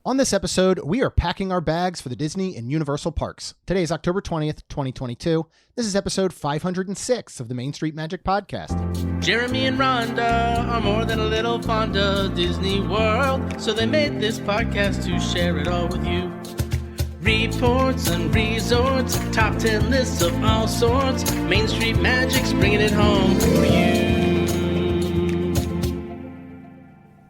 On this episode, we are packing our bags for the Disney and Universal parks. Today is October 20th, 2022. This is episode 506 of the Main Street Magic Podcast. Jeremy and Rhonda are more than a little fond of Disney World, so they made this podcast to share it all with you. Reports and resorts, top 10 lists of all sorts. Main Street Magic's bringing it home for you.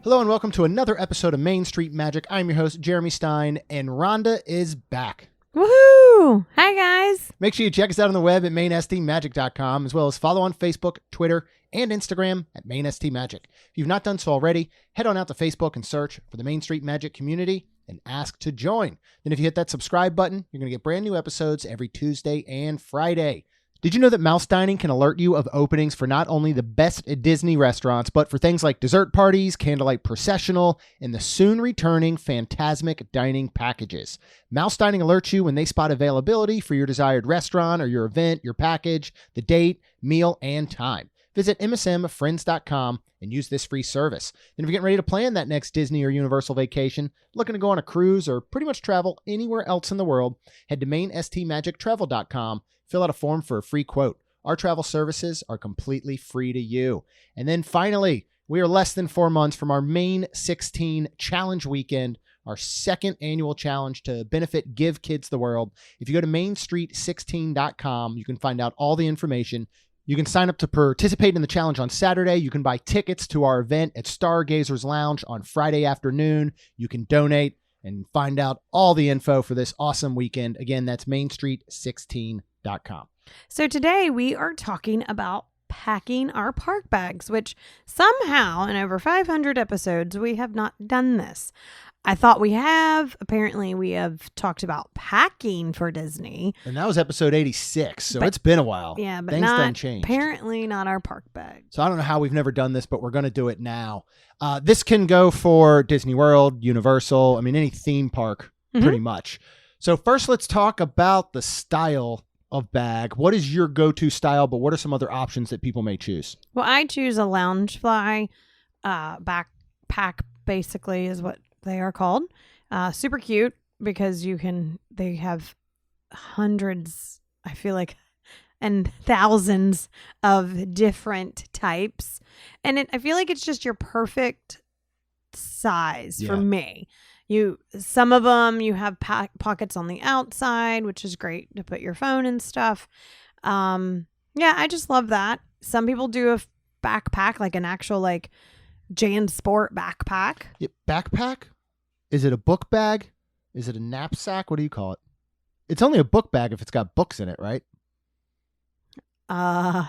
Hello and welcome to another episode of Main Street Magic. I'm your host, Jeremy Stein, and Rhonda is back. Woohoo! Hi, guys. Make sure you check us out on the web at mainstmagic.com, as well as follow on Facebook, Twitter, and Instagram at mainstmagic. If you've not done so already, head on out to Facebook and search for the Main Street Magic community and ask to join. Then if you hit that subscribe button, you're going to get brand new episodes every Tuesday and Friday. Did you know that Mouse Dining can alert you of openings for not only the best Disney restaurants, but for things like dessert parties, candlelight processional, and the soon returning Phantasmic dining packages? Mouse Dining alerts you when they spot availability for your desired restaurant or your event, your package, the date, meal, and time. Visit msmfriends.com and use this free service. Then if you're getting ready to plan that next Disney or Universal vacation, looking to go on a cruise, or pretty much travel anywhere else in the world, head to mainstmagictravel.com. Fill out a form for a free quote. Our travel services are completely free to you. And then finally, we are less than 4 months from our Main 16 Challenge Weekend, our second annual challenge to benefit Give Kids the World. If you go to mainstreet16.com, you can find out all the information. You can sign up to participate in the challenge on Saturday. You can buy tickets to our event at Stargazers Lounge on Friday afternoon. You can donate and find out all the info for this awesome weekend. Again, that's mainstreet16.com. So today we are talking about packing our park bags, which somehow in over 500 episodes, we have not done this. I thought we have. Apparently, we have talked about packing for Disney. And that was episode 86, so it's been a while. Yeah, but things done changed. Apparently not our park bags. So I don't know how we've never done this, but we're going to do it now. This can go for Disney World, Universal, I mean, any theme park, pretty much. So first, let's talk about the style of bag. What is your go-to style, but what are some other options that people may choose? Well, I choose a Loungefly backpack, basically, is what they are called. Super cute because they have hundreds, I feel like, and thousands of different types. And I feel like it's just your perfect size for me. Some of them, you have pockets on the outside, which is great to put your phone and stuff. Yeah, I just love that. Some people do a backpack, like an actual like JanSport backpack. Yeah, backpack? Is it a book bag? Is it a knapsack? What do you call it? It's only a book bag if it's got books in it, right?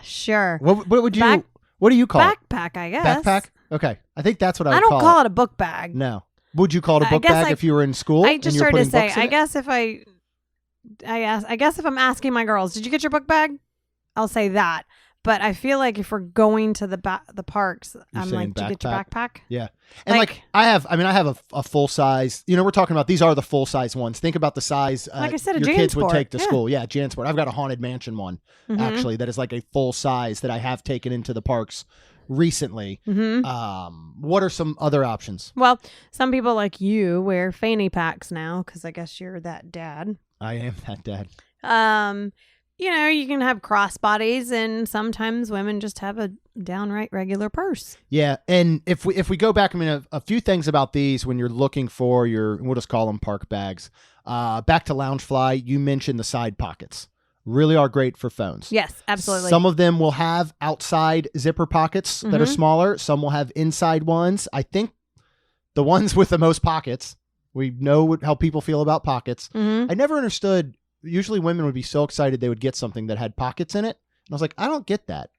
Sure. What would you? What do you call it? Backpack, I guess. Backpack? Okay, I think that's what I would call it. I don't call it a book bag. No. Would you call it a book bag if you were in school? I just started to say, I guess if I'm asking my girls, did you get your book bag? I'll say that. But I feel like if we're going to the parks, I'm like, did you get your backpack? Yeah. And like I have a full size, we're talking about, these are the full size ones. Think about the size like I said, your kids would take to school. Yeah, JanSport. I've got a Haunted Mansion one, actually, that is like a full size that I have taken into the parks recently. What are some other options? Well, some people like you wear fanny packs now because I guess you're that dad. I am that dad. You can have crossbodies, and sometimes women just have a downright regular purse. Yeah, and if we go back, a few things about these when you're looking for we'll just call them park bags. Back to Loungefly, you mentioned the side pockets. Really are great for phones. Yes, absolutely. Some of them will have outside zipper pockets that are smaller. Some will have inside ones. I think the ones with the most pockets, we know how people feel about pockets. I never understood. Usually women would be so excited they would get something that had pockets in it. And I was like, I don't get that.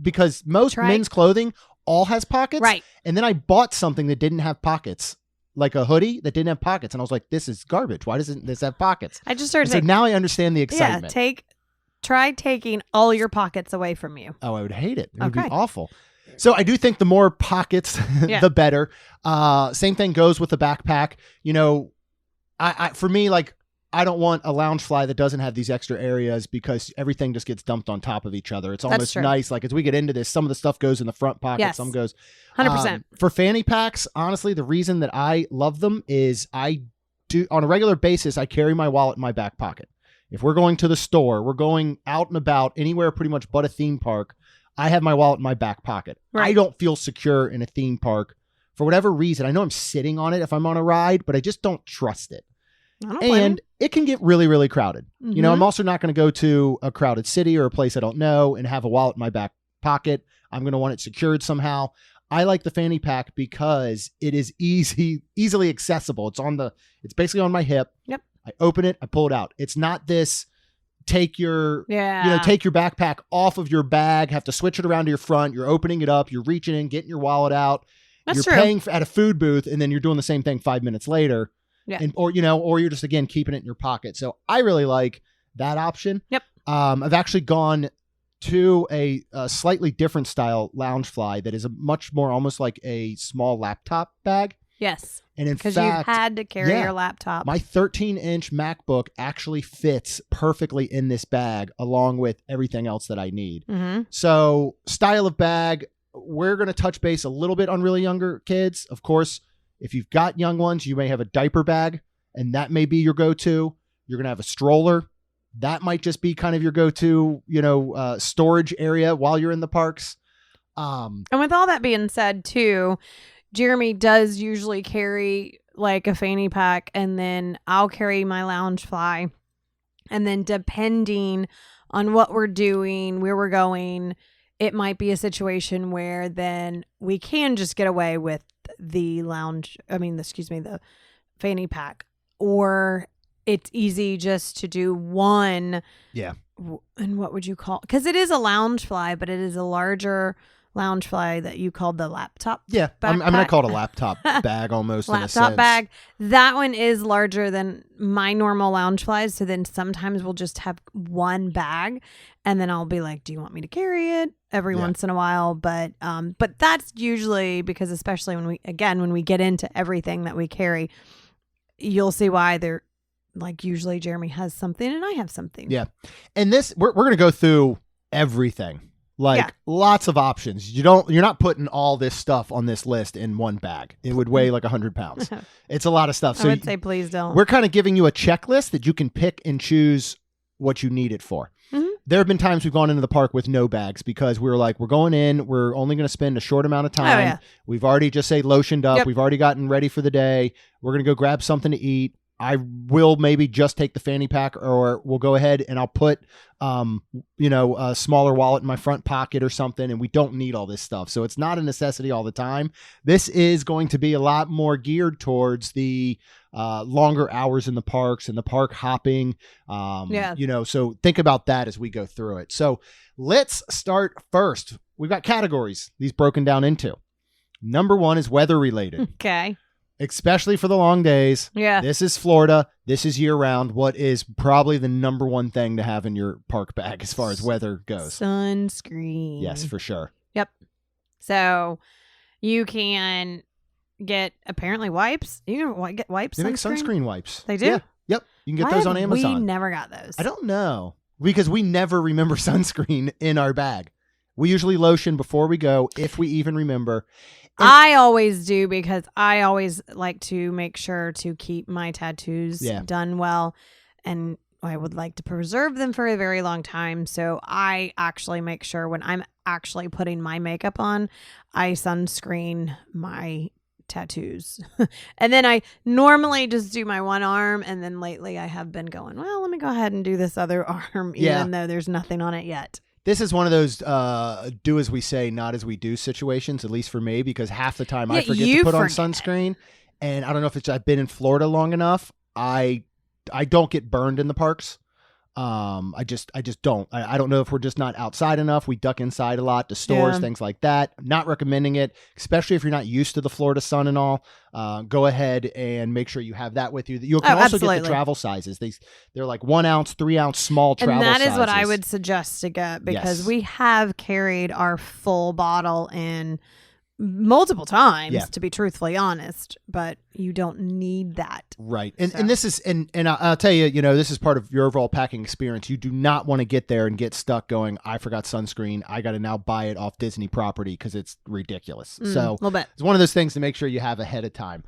Because most men's clothing all has pockets. Right. And then I bought something that didn't have pockets, like a hoodie that didn't have pockets. And I was like, this is garbage. Why doesn't this have pockets? I just started so now I understand the excitement. Yeah, try taking all your pockets away from you. Oh, I would hate it. It would be awful. So I do think the more pockets, the better. Same thing goes with the backpack. For me, like, I don't want a Loungefly that doesn't have these extra areas because everything just gets dumped on top of each other. It's almost nice. Like as we get into this, some of the stuff goes in the front pocket, some goes 100%. For fanny packs, honestly, the reason that I love them is I do on a regular basis, I carry my wallet in my back pocket. If we're going to the store, we're going out and about anywhere pretty much but a theme park, I have my wallet in my back pocket. I don't feel secure in a theme park for whatever reason. I know I'm sitting on it if I'm on a ride, but I just don't trust it. And it can get really, really crowded. Mm-hmm. You know, I'm also not going to go to a crowded city or a place I don't know and have a wallet in my back pocket. I'm going to want it secured somehow. I like the fanny pack because it is easily accessible. It's basically on my hip. Yep. I open it, I pull it out. It's not this take your backpack off of your bag, have to switch it around to your front. You're opening it up, you're reaching in, getting your wallet out. That's you're paying at a food booth, and then you're doing the same thing 5 minutes later. Yeah. Or you're just, again, keeping it in your pocket. So I really like that option. Yep. I've actually gone to a slightly different style Loungefly that is a much more almost like a small laptop bag. Yes. And in fact, because you had to carry your laptop. My 13-inch MacBook actually fits perfectly in this bag along with everything else that I need. Mm-hmm. So style of bag, we're going to touch base a little bit on really younger kids. Of course, if you've got young ones, you may have a diaper bag, and that may be your go-to. You're going to have a stroller. That might just be kind of your go-to, storage area while you're in the parks. And with all that being said, too, Jeremy does usually carry like a fanny pack, and then I'll carry my Loungefly. And then depending on what we're doing, where we're going, it might be a situation where then we can just get away with the the fanny pack, or it's easy just to do one. Yeah. And what would you call, because it is a Loungefly, but it is a larger Loungefly that you called the laptop. Yeah. I'm going to call it a laptop bag almost. Laptop bag. That one is larger than my normal Loungeflies. So then sometimes we'll just have one bag, and then I'll be like, do you want me to carry it every once in a while? But that's usually because, especially when we get into everything that we carry, you'll see why they're like, usually Jeremy has something and I have something. Yeah. And this, we're going to go through everything. Lots of options. You're not putting all this stuff on this list in one bag. It would weigh like 100 pounds. It's a lot of stuff. So I would say please don't. We're kind of giving you a checklist that you can pick and choose what you need it for. Mm-hmm. There have been times we've gone into the park with no bags because we were like, we're going in, we're only going to spend a short amount of time. Oh, yeah. We've already just lotioned up. Yep. We've already gotten ready for the day. We're going to go grab something to eat. I will maybe just take the fanny pack, or we'll go ahead and I'll put, a smaller wallet in my front pocket or something. And we don't need all this stuff. So it's not a necessity all the time. This is going to be a lot more geared towards the longer hours in the parks and the park hopping. So think about that as we go through it. So let's start first. We've got categories, these broken down into. Number one is weather related. Okay. Especially for the long days. Yeah. This is Florida. This is year round. What is probably the number one thing to have in your park bag as far as weather goes? Sunscreen. Yes, for sure. Yep. So you can get apparently wipes. You can get wipes. They make sunscreen wipes. They do? Yeah. Yep. You can get those on Amazon. We never got those. I don't know. Because we never remember sunscreen in our bag. We usually lotion before we go, if we even remember. I always do, because I always like to make sure to keep my tattoos done well, and I would like to preserve them for a very long time. So I actually make sure when I'm actually putting my makeup on, I sunscreen my tattoos. And then I normally just do my one arm, and then lately I have been going, well, let me go ahead and do this other arm, even though there's nothing on it yet. This is one of those do as we say, not as we do situations, at least for me, because half the time I forget to put on sunscreen. And I don't know if it's I've been in Florida long enough. I don't get burned in the parks. I just don't. I don't know if we're just not outside enough. We duck inside a lot to stores, things like that. Not recommending it, especially if you're not used to the Florida sun and all. Go ahead and make sure you have that with you. You can also get the travel sizes. They're like 1 ounce, 3 ounce small travel sizes. And that is what I would suggest to get, because we have carried our full bottle in multiple times, Yeah. to be truthfully honest, but you don't need that. Right. And this is, and I'll tell you, this is part of your overall packing experience. You do not want to get there and get stuck going, I forgot sunscreen. I got to now buy it off Disney property because it's ridiculous. So A little bit. it's one of those things to make sure you have ahead of time.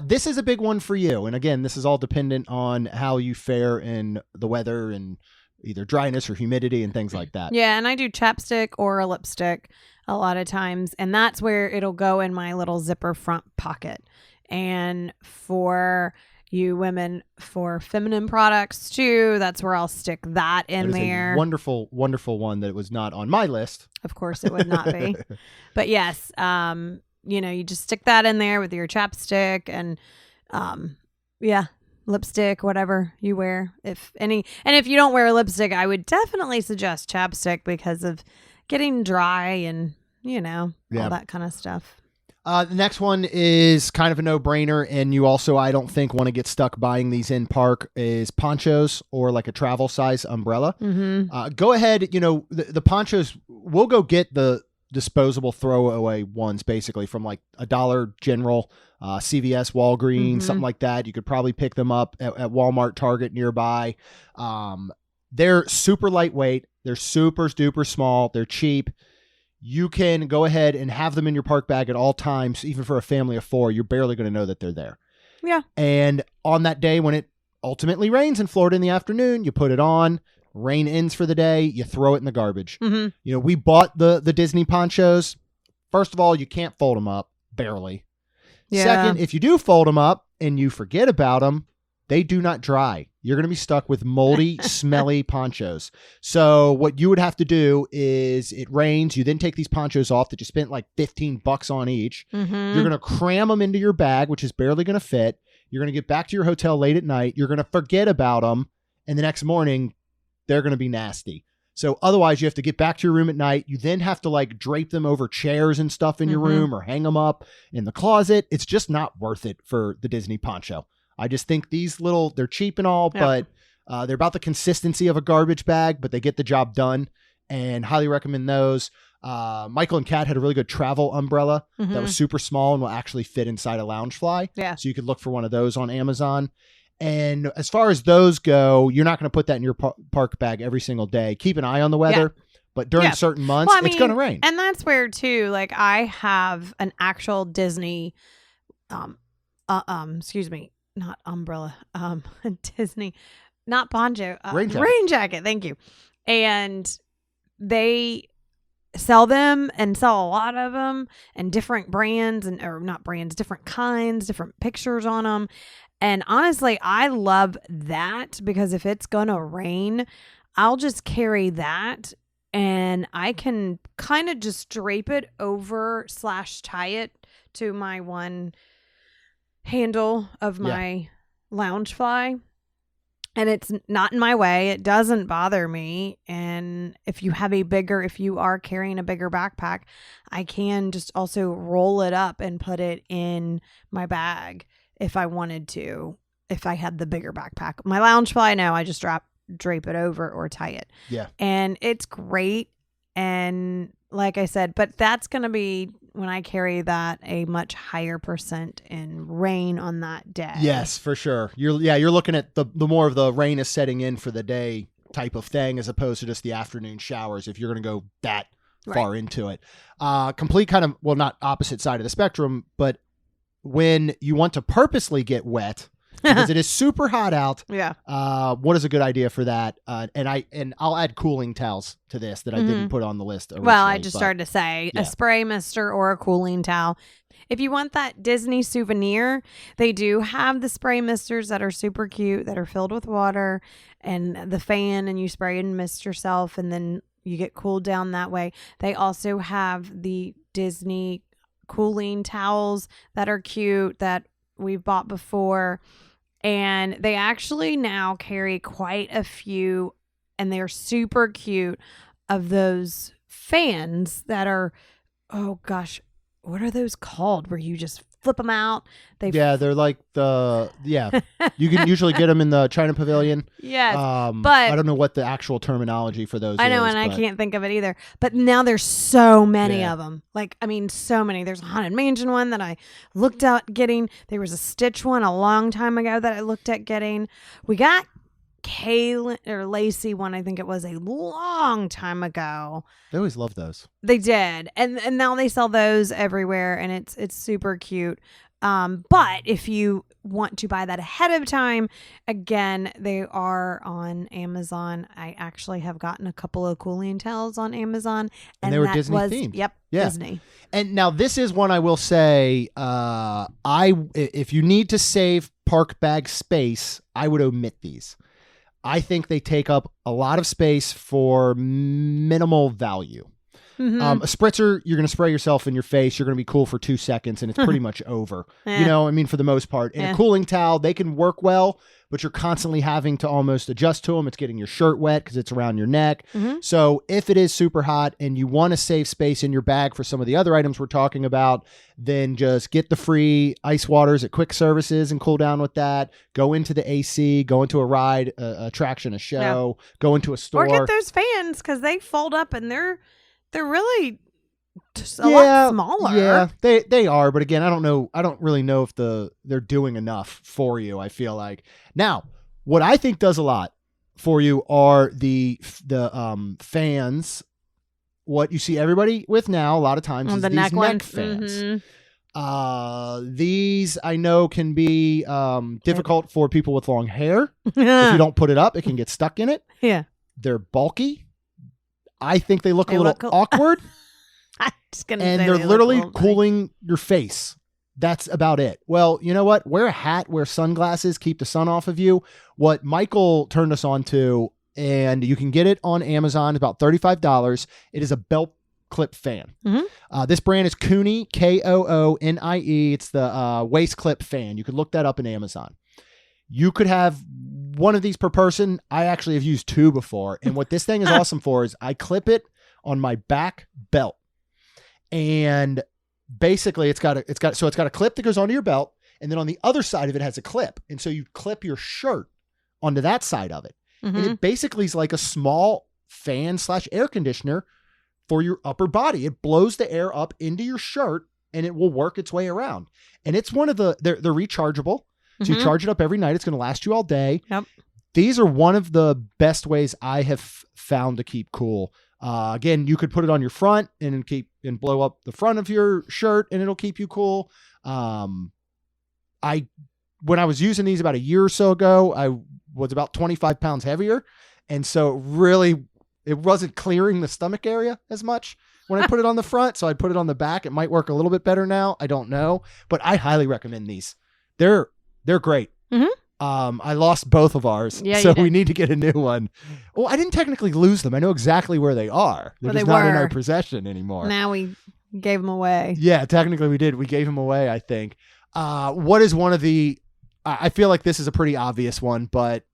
This is a big one for you. And again, this is all dependent on how you fare in the weather and either dryness or humidity and things like that. Yeah, and I do chapstick or a lipstick a lot of times, and that's where it'll go in my little zipper front pocket. And for you women, for feminine products too, that's where I'll stick that in there. A wonderful, wonderful one that was not on my list. Of course it would not be. But yes, you just stick that in there with your chapstick and lipstick, whatever you wear. If you don't wear lipstick, I would definitely suggest chapstick because of getting dry and, all that kind of stuff. The next one is kind of a no-brainer, and you also, I don't think, want to get stuck buying these in park, is ponchos or like a travel size umbrella. Mm-hmm. Go ahead, the ponchos, we'll go get the disposable throwaway ones basically from like $1 General, CVS, Walgreens, something like that. You could probably pick them up at Walmart, Target nearby. They're super lightweight. They're super duper small. They're cheap. You can go ahead and have them in your park bag at all times. Even for a family of 4, you're barely going to know that they're there. Yeah. And on that day when it ultimately rains in Florida in the afternoon, you put it on, rain ends for the day, you throw it in the garbage. Mm-hmm. We bought the Disney ponchos. First of all, you can't fold them up, barely. Yeah. Second, if you do fold them up and you forget about them, they do not dry. You're going to be stuck with moldy, smelly ponchos. So what you would have to do is it rains. You then take these ponchos off that you spent like $15 on each. Mm-hmm. You're going to cram them into your bag, which is barely going to fit. You're going to get back to your hotel late at night. You're going to forget about them. And the next morning, they're going to be nasty. So otherwise, you have to get back to your room at night. You then have to like drape them over chairs and stuff in your room or hang them up in the closet. It's just not worth it for the Disney poncho. I just think these they're cheap and all, but they're about the consistency of a garbage bag, but they get the job done, and highly recommend those. Michael and Kat had a really good travel umbrella that was super small and will actually fit inside a Loungefly. Yeah. So you could look for one of those on Amazon. And as far as those go, you're not going to put that in your park bag every single day. Keep an eye on the weather, but during certain months, it's going to rain. And that's where too, like I have an actual Disney, not umbrella, Disney, not poncho, rain jacket. Thank you. And they sell them and sell a lot of them and different brands or not brands, different kinds, different pictures on them. And honestly, I love that because if it's going to rain, I'll just carry that and I can kind of just drape it over / tie it to my one handle of my Loungefly, and it's not in my way. It doesn't bother me. And if you are carrying a bigger backpack, I can just also roll it up and put it in my bag if I wanted to, if I had the bigger backpack. My Loungefly, no, I just drape it over or tie it. Yeah. And it's great. And like I said, but that's going to be when I carry that a much higher % in rain on that day. Yes, for sure. You're looking at the more of the rain is setting in for the day type of thing as opposed to just the afternoon showers if you're going to go that far into it. Complete kind of, well, not opposite side of the spectrum, but when you want to purposely get wet because it is super hot out. Yeah. What is a good idea for that? And I'll add cooling towels to this that I didn't put on the list originally. Well, I just started to say a spray mister or a cooling towel. If you want that Disney souvenir, they do have the spray misters that are super cute that are filled with water and the fan, and you spray and mist yourself and then you get cooled down that way. They also have the Disney cooling towels that are cute that we've bought before. And they actually now carry quite a few, and they're super cute, of those fans that are, oh gosh, what are those called? Where you just flip them out. Yeah, they're like you can usually get them in the China Pavilion. Yes, but I don't know what the actual terminology for those I know, is. I can't think of it either. But now there's so many of them. Like, I mean, so many. There's a Haunted Mansion one that I looked at getting. There was a Stitch one a long time ago that I looked at getting. We got Kaylin or Lacey one, I think it was a long time ago. They always love those. They did. And now they sell those everywhere, and it's super cute. But if you want to buy that ahead of time, again, they are on Amazon. I actually have gotten a couple of Cooling Tales on Amazon, and they were Disney themed. Yep, yeah. Disney. And now this is one I will say, if you need to save park bag space, I would omit these. I think they take up a lot of space for minimal value. Mm-hmm. A spritzer, you're going to spray yourself in your face. You're going to be cool for 2 seconds, and it's pretty much over. You know, I mean, for the most part. And a cooling towel, they can work well, but you're constantly having to almost adjust to them. It's getting your shirt wet because it's around your neck. Mm-hmm. So if it is super hot and you want to save space in your bag for some of the other items we're talking about, then just get the free ice waters at quick services and cool down with that. Go into the AC, go into a ride, attraction, a show, go into a store. Or get those fans because they fold up and they're really just a lot smaller. Yeah, they are. But again, I don't really know if they're doing enough for you, I feel like. Now, what I think does a lot for you are the fans. What you see everybody with now a lot of times is the these neck fans. Mm-hmm. These I know can be difficult for people with long hair. If you don't put it up, it can get stuck in it. Yeah. They're bulky. I think they look a little awkward. I'm just gonna and say they're literally like cooling your face. That's about it. Well, you know what? Wear a hat, wear sunglasses, keep the sun off of you. What Michael turned us on to, and you can get it on Amazon, about $35. It is a belt clip fan. Mm-hmm. This brand is Kooni, Koonie. It's the waist clip fan. You could look that up in Amazon. You could have one of these per person. I actually have used 2 before. And what this thing is awesome for is I clip it on my back belt. And basically it's got a clip that goes onto your belt. And then on the other side of it has a clip. And so you clip your shirt onto that side of it. Mm-hmm. And it basically is like a small fan / air conditioner for your upper body. It blows the air up into your shirt and it will work its way around. And it's one of they're rechargeable. So you charge it up every night. It's going to last you all day. Yep. These are one of the best ways I have found to keep cool. Again, you could put it on your front and blow up the front of your shirt and it'll keep you cool. When I was using these about a year or so ago, I was about 25 pounds heavier. And so really it wasn't clearing the stomach area as much when I put it on the front. So I'd put it on the back. It might work a little bit better now. I don't know, but I highly recommend these. They're great. Mm-hmm. I lost both of ours, so we need to get a new one. Well, I didn't technically lose them. I know exactly where they are. They're just not in our possession anymore. Now we gave them away. Yeah, technically we did. We gave them away, I think. What is one of the... I feel like this is a pretty obvious one, but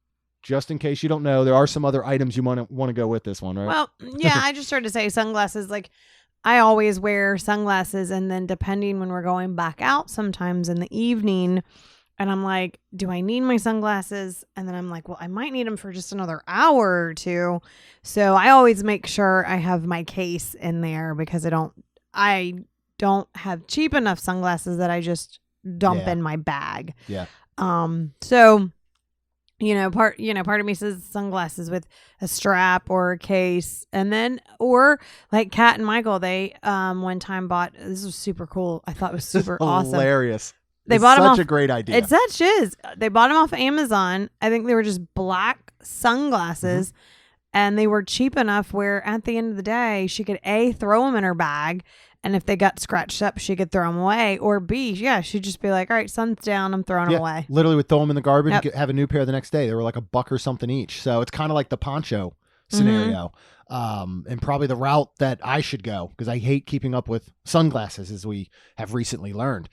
just in case you don't know, there are some other items you want to go with this one, right? Well, yeah, I just started to say sunglasses. Like, I always wear sunglasses, and then depending when we're going back out sometimes in the evening... And I'm like, do I need my sunglasses? And then I'm like, well, I might need them for just another hour or 2. So I always make sure I have my case in there because I don't have cheap enough sunglasses that I just dump in my bag. Yeah. So, part of me says sunglasses with a strap or a case. And then, or like Kat and Michael, they one time bought, this was super cool. I thought it was super awesome. Hilarious. They bought them off. Such a great idea. It's such is. They bought them off Amazon. I think they were just black sunglasses, and they were cheap enough where at the end of the day, she could A, throw them in her bag, and if they got scratched up, she could throw them away. Or B, she'd just be like, all right, sun's down, I'm throwing them away. Literally would throw them in the garbage and have a new pair the next day. They were like $1 or something each. So it's kind of like the poncho scenario. And probably the route that I should go because I hate keeping up with sunglasses, as we have recently learned.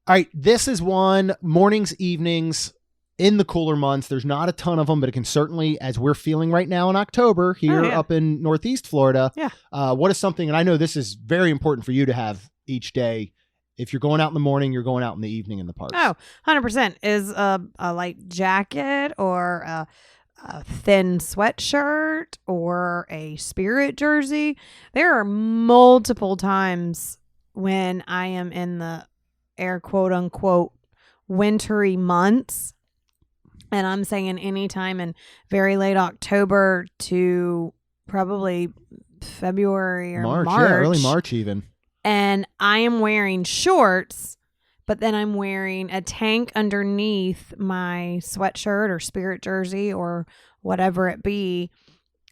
All right, this is one, mornings, evenings, in the cooler months. There's not a ton of them, but it can certainly, as we're feeling right now in October here up in Northeast Florida, what is something, and I know this is very important for you to have each day, If you're going out in the morning, you're going out in the evening in the parks. Oh, 100%. Is a light jacket or a thin sweatshirt or a Spirit jersey. There are multiple times when I am in the air quote unquote wintry months, and I'm saying anytime in very late October to probably February or March. Yeah, early March even. And I am wearing shorts, but then I'm wearing a tank underneath my sweatshirt or Spirit jersey or whatever it be.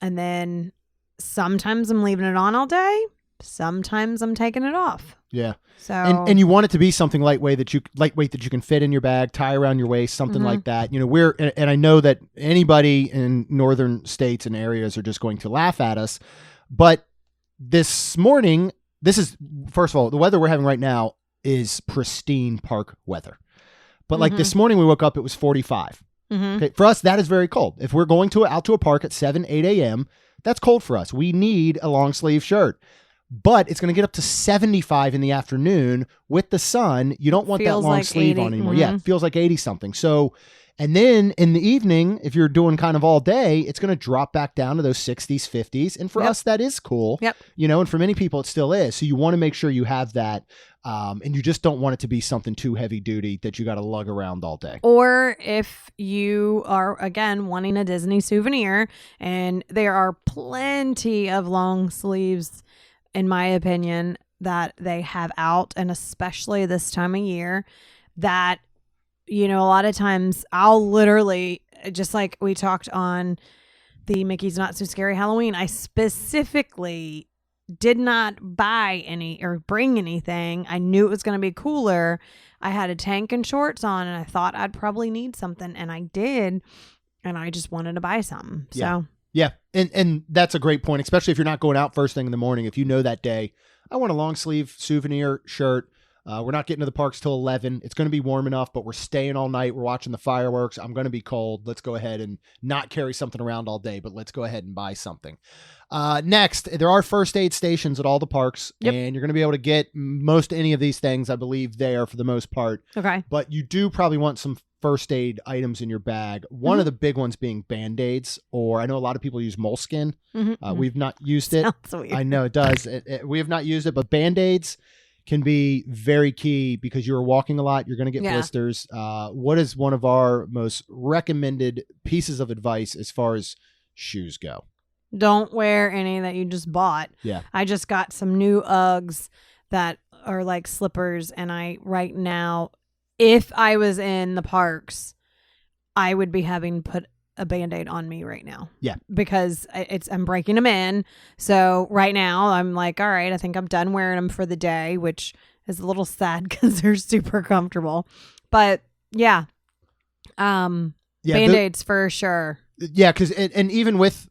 And then sometimes I'm leaving it on all day. Sometimes I'm taking it off. Yeah. So and you want it to be something lightweight that you can fit in your bag, tie around your waist, something like that. You know, and I know that anybody in northern states and areas are just going to laugh at us, but this morning, this is, first of all, the weather we're having right now is pristine park weather. But like this morning we woke up, it was 45. Okay, for us, that is very cold. If we're going out to a park at 7, 8 a.m., that's cold for us. We need a long sleeve shirt. But it's going to get up to 75 in the afternoon with the sun. You don't want that long like sleeve 80. on anymore. Yeah, it feels like 80 something. So, and then in the evening, if you're doing kind of all day, it's going to drop back down to those 60s, 50s. And for us, that is cool. Yep. You know, and for many people, it still is. So you want to make sure you have that. And you just don't want it to be something too heavy duty that you got to lug around all day. Or if you are, again, wanting a Disney souvenir, and there are plenty of long sleeves, in my opinion, that they have out, and especially this time of year, that, you know, a lot of times I'll literally, just like we talked on the Mickey's Not So Scary Halloween, I specifically did not buy any or bring anything. I knew it was going to be cooler. I had a tank and shorts on, and I thought I'd probably need something, and I did, and I just wanted to buy something. So yeah, and that's a great point, especially if you're not going out first thing in the morning. If you know that day, I want a long sleeve souvenir shirt. We're not getting to the parks till 11. It's going to be warm enough, but we're staying all night. We're watching the fireworks. I'm going to be cold. Let's go ahead and not carry something around all day, but let's go ahead and buy something. Next, there are first aid stations at all the parks, and you're going to be able to get most any of these things, I believe, there for the most part. Okay. But you do probably want some first aid items in your bag. One of the big ones being Band-Aids, or I know a lot of people use Moleskin. We've not used it. Sounds weird. I know it does. We have not used it, but Band-Aids can be very key because you're walking a lot. You're going to get blisters. What is one of our most recommended pieces of advice as far as shoes go? Don't wear any that you just bought. Yeah. I just got some new Uggs that are like slippers, and right now, if I was in the parks, I would be having put a Band-Aid on me right now. Yeah. Because I'm breaking them in. So right now I'm like, all right, I think I'm done wearing them for the day, which is a little sad because they're super comfortable. But yeah. Band-Aids for sure. Yeah. And even with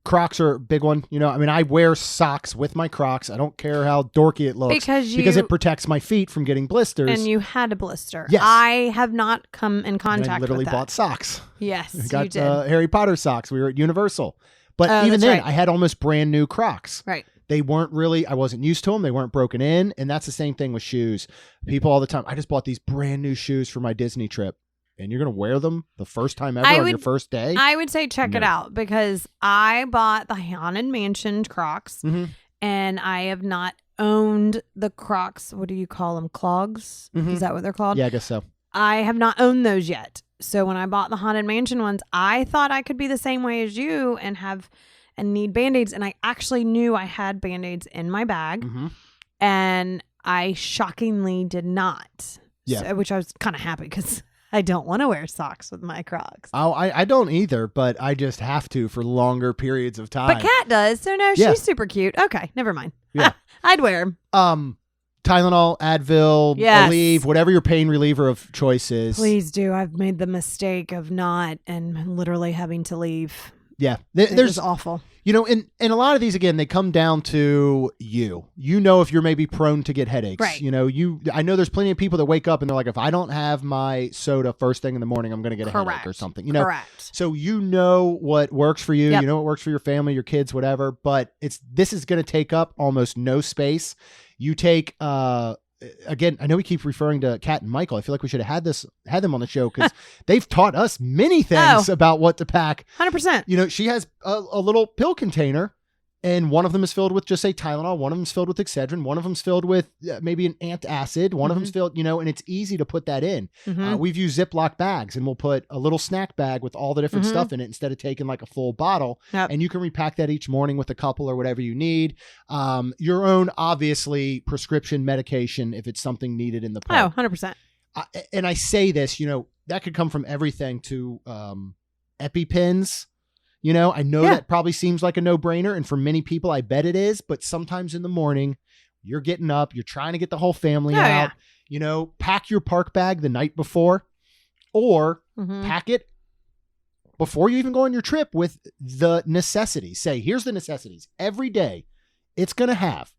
Crocs are a big one. You know, I mean, I wear socks with my Crocs. I don't care how dorky it looks because it protects my feet from getting blisters. And you had a blister. Yes. I have not come in contact I literally with that. bought socks. Yes, I got, you did. Harry Potter socks. We were at Universal. But even then, I had almost brand new Crocs. Right. They weren't really, I wasn't used to them. They weren't broken in. And that's the same thing with shoes. People all the time, I just bought these brand new shoes for my Disney trip. And you're going to wear them the first time ever on your first day? I would say check it out because I bought the Haunted Mansion Crocs and I have not owned the Crocs. What do you call them? Clogs? Is that what they're called? Yeah, I guess so. I have not owned those yet. So when I bought the Haunted Mansion ones, I thought I could be the same way as you and need Band-Aids. And I actually knew I had Band-Aids in my bag. And I shockingly did not. Yeah. So, which I was kind of happy because I don't want to wear socks with my Crocs. Oh, I don't either, but I just have to for longer periods of time. But Kat does, so no, she's super cute. Okay, never mind. Yeah. I'd wear them. Tylenol, Advil, Aleve, whatever your pain reliever of choice is. Please do. I've made the mistake of not and literally having to leave. Yeah. There's awful. You know, and a lot of these, again, they come down to you. You know if you're maybe prone to get headaches. Right. You know, I know there's plenty of people that wake up and they're like, if I don't have my soda first thing in the morning, I'm going to get a headache or something. You know? Correct. So you know what works for you. Yep. You know what works for your family, your kids, whatever. But this is going to take up almost no space. You take again, I know we keep referring to Kat and Michael. I feel like we should have had them on the show because they've taught us many things about what to pack. 100%. She has a little pill container, and one of them is filled with just say Tylenol. One of them is filled with Excedrin. One of them is filled with maybe an antacid. One of them's filled, and it's easy to put that in. We've used Ziploc bags, and we'll put a little snack bag with all the different stuff in it instead of taking like a full bottle. And you can repack that each morning with a couple or whatever you need. Your own, obviously, prescription medication if it's something needed in the park. 100%. And I say this, that could come from everything to EpiPens. I know that probably seems like a no-brainer, and for many people, I bet it is, but sometimes in the morning, you're getting up, you're trying to get the whole family out, pack your park bag the night before, or pack it before you even go on your trip with the necessities. Say, here's the necessities. Every day, it's going to have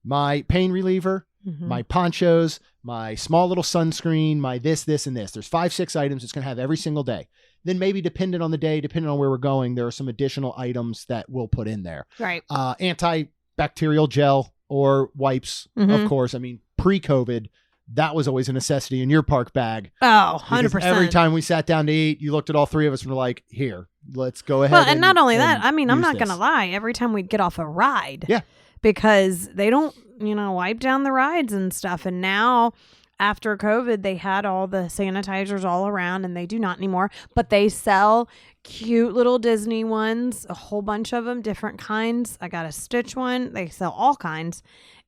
my pain reliever, my ponchos, my small little sunscreen, my this, and this. There's 5-6 items it's going to have every single day. Then maybe depending on the day, depending on where we're going, there are some additional items that we'll put in there. Right. Antibacterial gel or wipes, of course. I mean, pre-COVID, that was always a necessity in your park bag. Oh, 100%. Every time we sat down to eat, you looked at all three of us and were like, here, let's go ahead. Well, and not only that, I mean, I'm not going to lie. Every time we'd get off a ride. Yeah. Because they don't, wipe down the rides and stuff. And now, after COVID, they had all the sanitizers all around, and they do not anymore. But they sell cute little Disney ones, a whole bunch of them, different kinds. I got a Stitch one. They sell all kinds.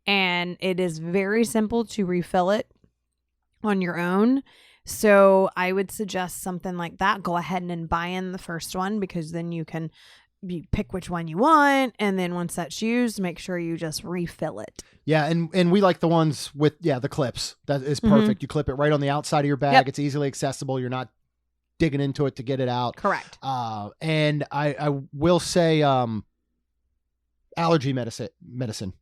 And it is very simple to refill it on your own. So I would suggest something like that. Go ahead and buy in the first one, because then you pick which one you want, and then once that's used, make sure you just refill it. Yeah, and we like the ones with the clips. That is perfect. You clip it right on the outside of your bag. It's easily accessible. You're not digging into it to get it out. Correct. And I will say allergy medicine.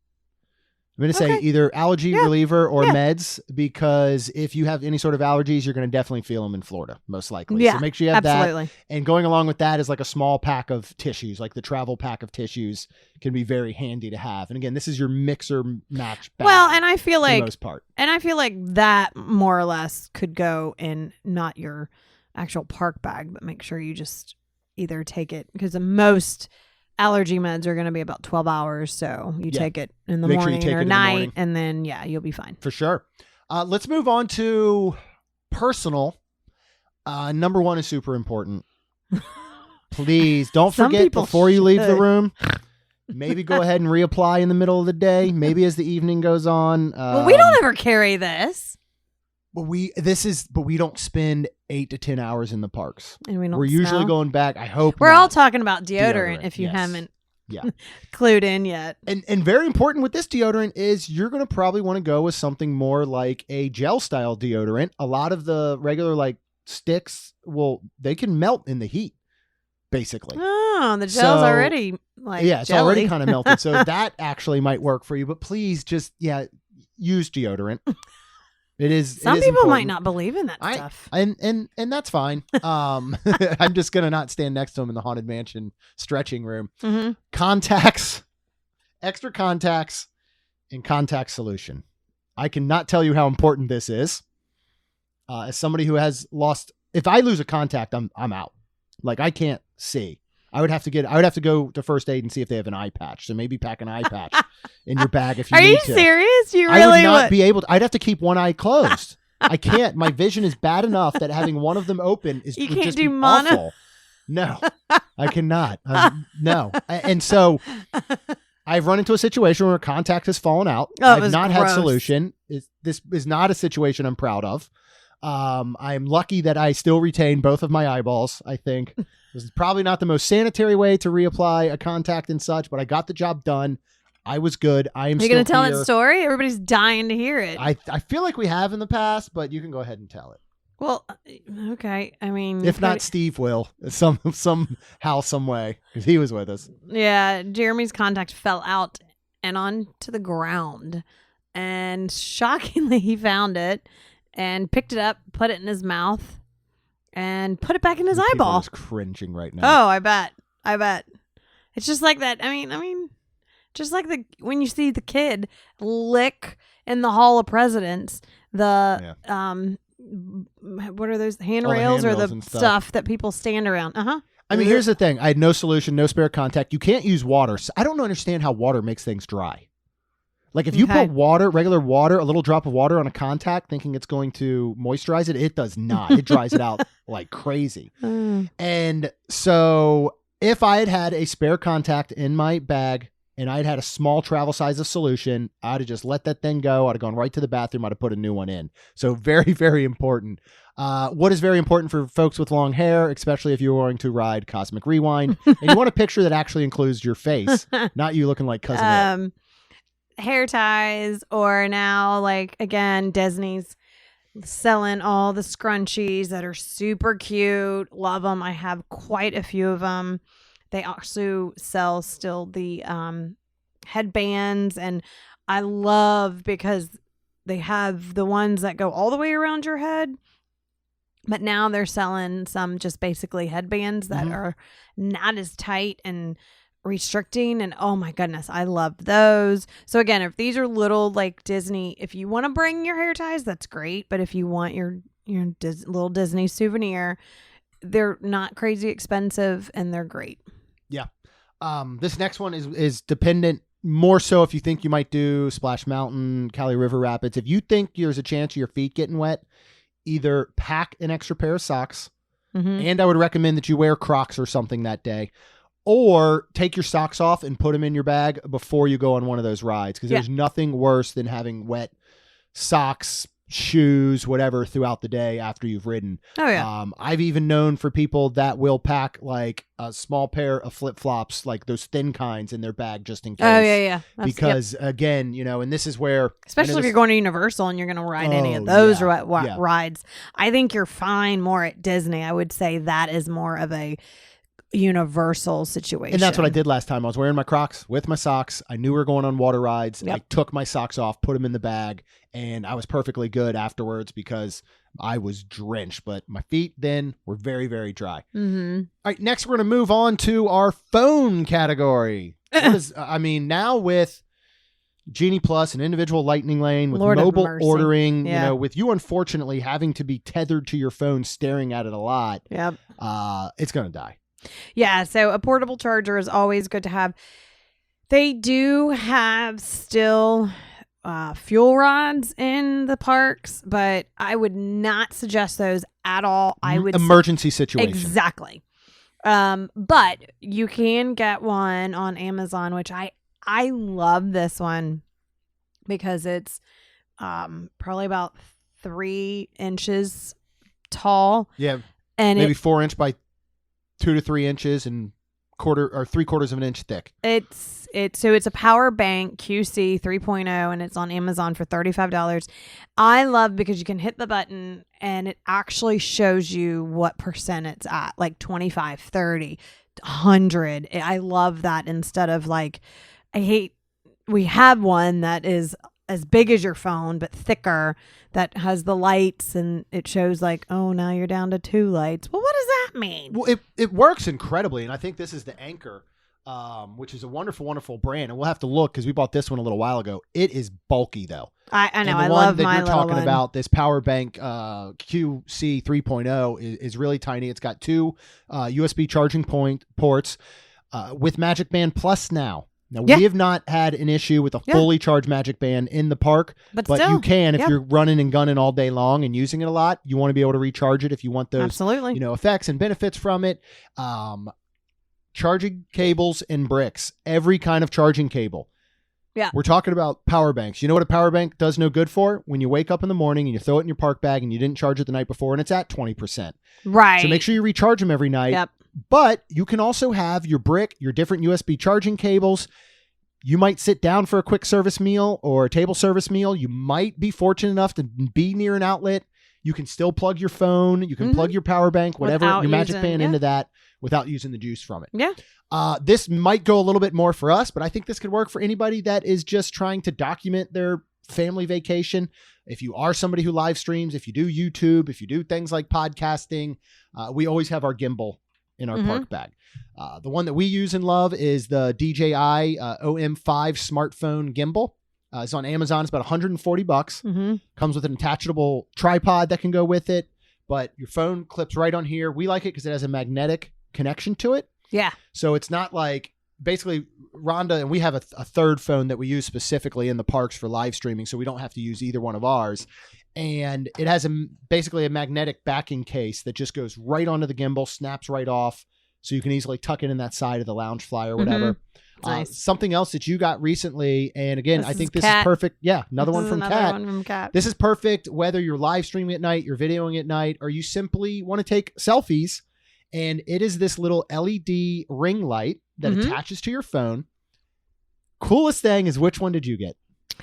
I'm going to say either allergy reliever or meds, because if you have any sort of allergies, you're going to definitely feel them in Florida, most likely. Yeah, so make sure you have absolutely. that. And going along with that is like a small pack of tissues, like the travel pack of tissues can be very handy to have. And again, this is your mixer match bag. Well, and I feel like, for the most part. And I feel like that more or less could go in not your actual park bag, but make sure you just either take it, because the most allergy meds are going to be about 12 hours. So you take it in the morning or night, and then, you'll be fine. For sure. Let's move on to personal. Number one is super important. Please don't forget before you leave the room. Maybe go ahead and reapply in the middle of the day. Maybe as the evening goes on. Well, we don't ever carry this. But we don't spend 8 to 10 hours in the parks. And we're usually going back. I hope we're all talking about deodorant if you haven't clued in yet. And very important with this deodorant is you're going to probably want to go with something more like a gel style deodorant. A lot of the regular sticks, they can melt in the heat, basically. Oh, the gel's already it's jelly. already kind of melted. So that actually might work for you. But please just use deodorant. It is. Some it is people important. might not believe in that stuff, and that's fine. I'm just gonna not stand next to him in the Haunted Mansion stretching room. Contacts, extra contacts, and contact solution. I cannot tell you how important this is. As somebody who has lost, if I lose a contact, I'm out. Like, I can't see. I would have to go to first aid and see if they have an eye patch. So maybe pack an eye patch in your bag if you need to. Are you serious? You really I would not be able to. I'd have to keep one eye closed. I can't. My vision is bad enough that having one of them open would just be awful. No, I cannot. No. And so I've run into a situation where a contact has fallen out. I've not had solution. This is not a situation I'm proud of. I'm lucky that I still retain both of my eyeballs. I think this is probably not the most sanitary way to reapply a contact and such, but I got the job done. I was good. I am. You're going to tell that story? Everybody's dying to hear it. I feel like we have in the past, but you can go ahead and tell it. Well, okay. I mean, if not, Steve will somehow, some way, because he was with us. Yeah, Jeremy's contact fell out and onto the ground, and shockingly, he found it and picked it up, put it in his mouth, and put it back in his eyeball. He's cringing right now. Oh, I bet. It's just like that. I mean, Just like when you see the kid lick in the Hall of Presidents, the what are those handrails or the stuff that people stand around? I mean, here's the thing. I had no solution, no spare contact. You can't use water. I don't understand how water makes things dry. Like if you put water, regular water, a little drop of water on a contact thinking it's going to moisturize it, it does not. It dries it out like crazy. And so if I had a spare contact in my bag and I'd had a small travel size of solution, I'd have just let that thing go. I'd have gone right to the bathroom. I'd have put a new one in. So very, very important. What is very important for folks with long hair, especially if you're going to ride Cosmic Rewind, and you want a picture that actually includes your face, not you looking like Cousin Ed. Hair ties, or now, like, again, Disney's selling all the scrunchies that are super cute. Love them. I have quite a few of them. They also sell still the headbands, and I love because they have the ones that go all the way around your head, but now they're selling some just basically headbands that are not as tight and restricting, and oh my goodness, I love those. So again, if these are little like Disney, if you want to bring your hair ties, that's great, but if you want your little Disney souvenir, they're not crazy expensive and they're great. Yeah. This next one is dependent more so if you think you might do Splash Mountain, Cali River Rapids. If you think there's a chance of your feet getting wet, either pack an extra pair of socks, and I would recommend that you wear Crocs or something that day, or take your socks off and put them in your bag before you go on one of those rides, because there's nothing worse than having wet socks, shoes, whatever throughout the day after you've ridden. Oh yeah. I've even known for people that will pack like a small pair of flip-flops, like those thin kinds, in their bag just in case. Oh yeah. Because again, and this is where, especially if you're going to Universal and you're going to ride any of those rides, I think you're fine more at Disney. I would say that is more of a Universal situation. And that's what I did last time. I was wearing my Crocs with my socks. I knew we were going on water rides. I took my socks off, put them in the bag, and I was perfectly good afterwards because I was drenched. But my feet then were very, very dry. All right, next we're going to move on to our phone category. Now with Genie Plus, an individual Lightning Lane, with mobile ordering, with you unfortunately having to be tethered to your phone, staring at it a lot, it's going to die. Yeah, so a portable charger is always good to have. They do have still fuel rods in the parks, but I would not suggest those at all. I would emergency situation. Exactly. But you can get one on Amazon, which I love this one because it's probably about 3 inches tall. Yeah, and maybe 4 inch by 2 to 3 inches and 3/4 of an inch thick. It's a power bank QC 3.0, and it's on Amazon for $35. I love because you can hit the button and it actually shows you what percent it's at, like 25, 30, 100. I love that instead of we have one that is as big as your phone, but thicker, that has the lights and it shows like, oh, now you're down to 2 lights. Well, what does that mean? Well, it works incredibly. And I think this is the Anchor, which is a wonderful, wonderful brand. And we'll have to look because we bought this one a little while ago. It is bulky though. I know. I love my little one. The one that you're talking about, this power bank QC 3.0 is really tiny. It's got 2 USB charging ports with Magic Band Plus now. Now, we have not had an issue with a fully charged Magic Band in the park, but still, you can if you're running and gunning all day long and using it a lot. You want to be able to recharge it if you want those effects and benefits from it. Charging cables and bricks, every kind of charging cable. Yeah. We're talking about power banks. You know what a power bank does no good for? When you wake up in the morning and you throw it in your park bag and you didn't charge it the night before and it's at 20%. Right. So make sure you recharge them every night. Yep. But you can also have your brick, your different USB charging cables. You might sit down for a quick service meal or a table service meal. You might be fortunate enough to be near an outlet. You can still plug your phone. You can plug your power bank, whatever, your Magic Band into that without using the juice from it. Yeah. This might go a little bit more for us, but I think this could work for anybody that is just trying to document their family vacation. If you are somebody who live streams, if you do YouTube, if you do things like podcasting, we always have our gimbal in our park bag. The one that we use and love is the DJI OM5 smartphone gimbal. It's on Amazon. It's about $140. Comes with an attachable tripod that can go with it, but your phone clips right on here. We like it because it has a magnetic connection to it. Yeah. So it's not like, basically, Rhonda, and we have a third phone that we use specifically in the parks for live streaming, so we don't have to use either one of ours. And it has basically a magnetic backing case that just goes right onto the gimbal, snaps right off, so you can easily tuck it in that side of the Loungefly or whatever. Nice. Something else that you got recently, and again, I think this Kat. is perfect. Yeah, another one from Kat. One from Kat. This is perfect whether you're live streaming at night, you're videoing at night, or you simply want to take selfies. And it is this little LED ring light that attaches to your phone. Coolest thing is, which one did you get?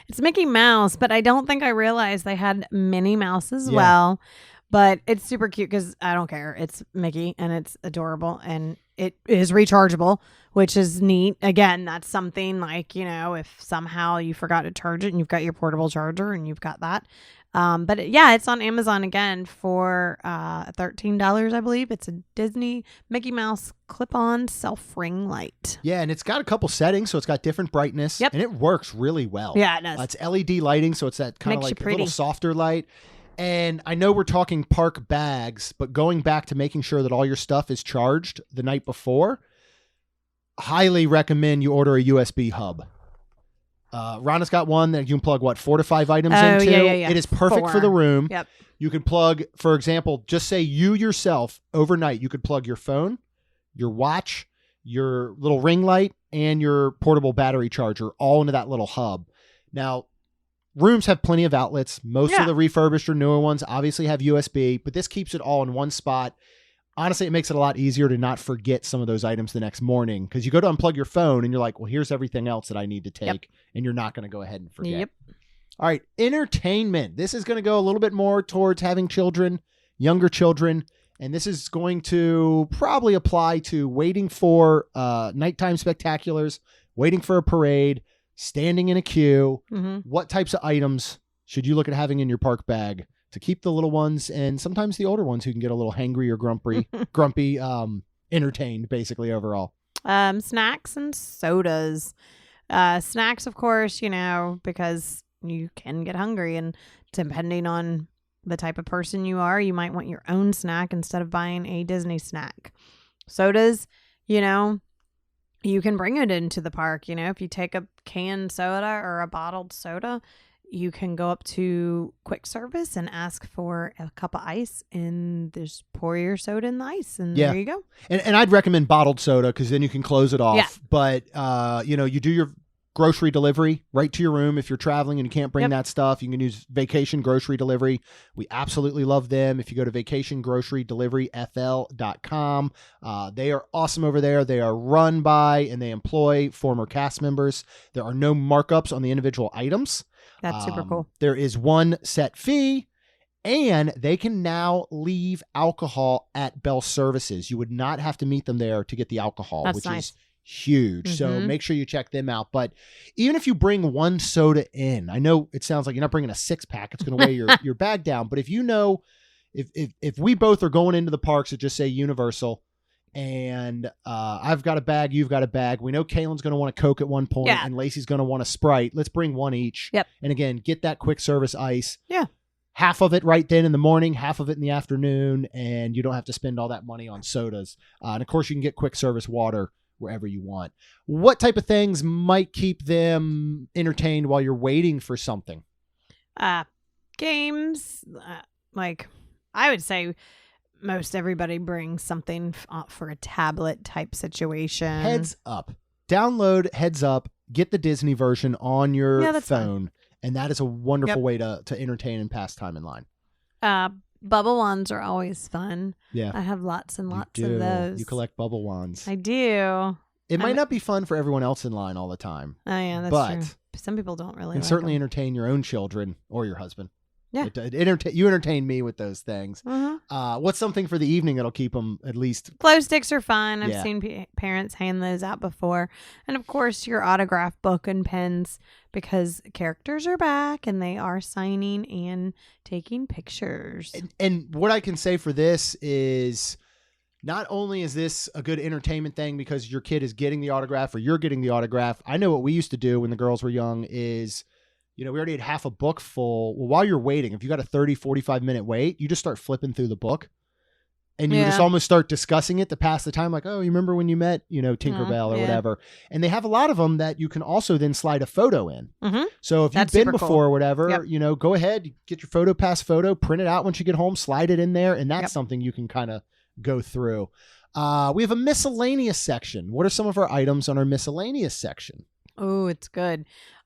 It's Mickey Mouse, but I don't think I realized they had Minnie Mouse as well. But it's super cute because I don't care. It's Mickey and it's adorable and it is rechargeable, which is neat. Again, that's something like, if somehow you forgot to charge it and you've got your portable charger and you've got that. But it's on Amazon again for $13, I believe. It's a Disney Mickey Mouse clip-on self-ring light. Yeah, and it's got a couple settings, so it's got different brightness. Yep. And it works really well. Yeah, it does. It's LED lighting, so it's that kind of Makes like you a little pretty. softer light. And I know we're talking park bags, but going back to making sure that all your stuff is charged the night before, highly recommend you order a USB hub. Rhonda's got one that you can plug 4 to 5 items into. Yeah. It is perfect for the room. Yep. You can plug, for example, just say you yourself overnight, you could plug your phone, your watch, your little ring light, and your portable battery charger all into that little hub. Now, rooms have plenty of outlets. Most of the refurbished or newer ones obviously have USB, but this keeps it all in one spot. Honestly, it makes it a lot easier to not forget some of those items the next morning, because you go to unplug your phone and you're like, well, here's everything else that I need to take, and you're not going to go ahead and forget. Yep. All right, entertainment. This is going to go a little bit more towards having children, younger children, and this is going to probably apply to waiting for nighttime spectaculars, waiting for a parade, standing in a queue. What types of items should you look at having in your park bag to keep the little ones and sometimes the older ones who can get a little hangry or grumpy, entertained, basically, overall? Snacks and sodas. Snacks, of course, because you can get hungry, and depending on the type of person you are, you might want your own snack instead of buying a Disney snack. Sodas, you can bring it into the park. If you take a canned soda or a bottled soda, you can go up to quick service and ask for a cup of ice and just pour your soda in the ice, and there you go. And I'd recommend bottled soda because then you can close it off. Yeah. But, you do your grocery delivery right to your room. If you're traveling and you can't bring that stuff, you can use Vacation Grocery Delivery. We absolutely love them. If you go to vacationgrocerydeliveryfl.com, they are awesome over there. They are run by and they employ former cast members. There are no markups on the individual items. That's super cool. There is one set fee, and they can now leave alcohol at Bell Services. You would not have to meet them there to get the alcohol, which is huge. So make sure you check them out. But even if you bring one soda in, I know it sounds like you're not bringing a 6-pack. It's going to weigh your bag down. But if if we both are going into the parks at just say Universal, and I've got a bag, you've got a bag. We know Kaylin's going to want a Coke at one point, and Lacey's going to want a Sprite. Let's bring one each. Yep. And again, get that quick service ice. Yeah. Half of it right then in the morning, half of it in the afternoon, and you don't have to spend all that money on sodas. And of course, you can get quick service water wherever you want. What type of things might keep them entertained while you're waiting for something? Games. Like, I would say most everybody brings something for a tablet type situation. Heads Up. Download Heads Up. Get the Disney version on your phone. Fun. And that is a wonderful way to entertain and pass time in line. Bubble wands are always fun. Yeah. I have lots and lots of those. You collect bubble wands. I do. It might not be fun for everyone else in line all the time. Oh, yeah, that's but true. Some people don't really and like certainly them. entertain your own children or your husband. Yeah. You entertain me with those things. Uh-huh. What's something for the evening that'll keep them at least? Glow sticks are fun. I've seen parents hand those out before. And of course, your autograph book and pens, because characters are back and they are signing and taking pictures. And what I can say for this is not only is this a good entertainment thing because your kid is getting the autograph or you're getting the autograph. I know what we used to do when the girls were young is, we already had half a book full. Well, while you're waiting, if you got a 30, 45-minute wait, you just start flipping through the book. And you just almost start discussing it to pass the time. Like, oh, you remember when you met, Tinkerbell or whatever. And they have a lot of them that you can also then slide a photo in. Mm-hmm. So if That's you've been super before cool. or whatever, go ahead, get your PhotoPass photo, print it out once you get home, slide it in there. And that's something you can kind of go through. We have a miscellaneous section. What are some of our items on our miscellaneous section? Oh, it's good.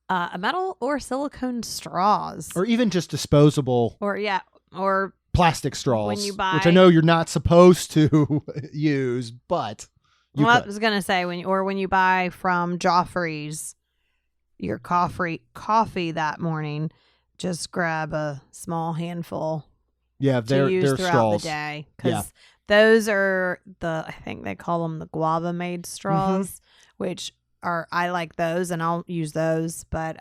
A metal or silicone straws. Or even just disposable. Or plastic straws, when you buy, which I know you're not supposed to use, but I was gonna say when you buy from Joffrey's your coffee that morning, just grab a small handful. Yeah, to use they're throughout straws. the day because those are I think they call them the guava made straws, which I like those and I'll use those. But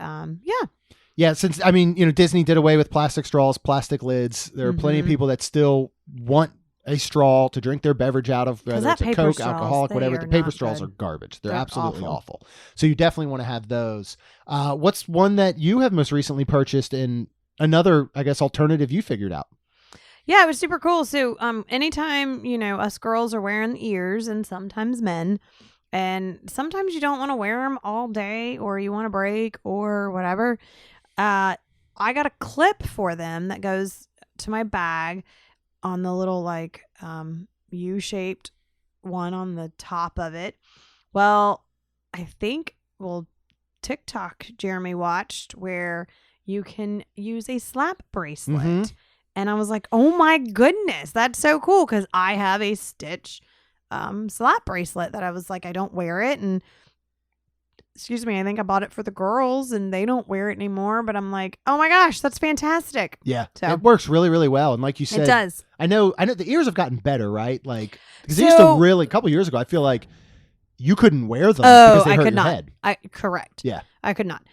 Yeah, since, Disney did away with plastic straws, plastic lids. There are plenty of people that still want a straw to drink their beverage out of, whether it's a Coke, straws, alcoholic, whatever. The paper straws good. are garbage. They're They're absolutely awful. So you definitely want to have those. What's one that you have most recently purchased and another, I guess, alternative you figured out? Yeah, it was super cool. So anytime, us girls are wearing ears and sometimes men, and sometimes you don't want to wear them all day or you want a break or whatever. I got a clip for them that goes to my bag on the little U-shaped one on the top of it. Well, I think TikTok Jeremy watched where you can use a slap bracelet. And I was like, oh my goodness, that's so cool. Cause I have a Stitch slap bracelet that I was like, I don't wear it. And excuse me, I think I bought it for the girls and they don't wear it anymore. But I'm like, oh my gosh, that's fantastic. Yeah, so, it works really, really well. And like you said, it does. I know the ears have gotten better, right? Like, because they used to really, a couple years ago, I feel like you couldn't wear them because they hurt your head. Correct. Yeah. I could not.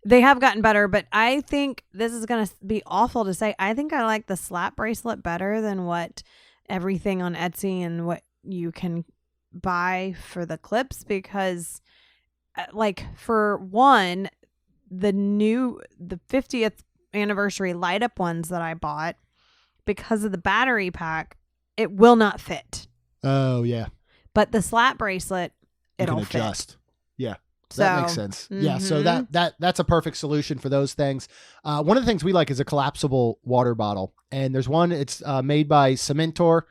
They have gotten better, but I think this is going to be awful to say. I think I like the slap bracelet better than what everything on Etsy and what you can buy for the clips because for one, the 50th anniversary light up ones that I bought, because of the battery pack, it will not fit. Oh yeah. But the slap bracelet, it'll fit. Adjust. Yeah. That makes sense. Yeah. So that's a perfect solution for those things. One of the things we like is a collapsible water bottle. And there's one, it's made by Cementor,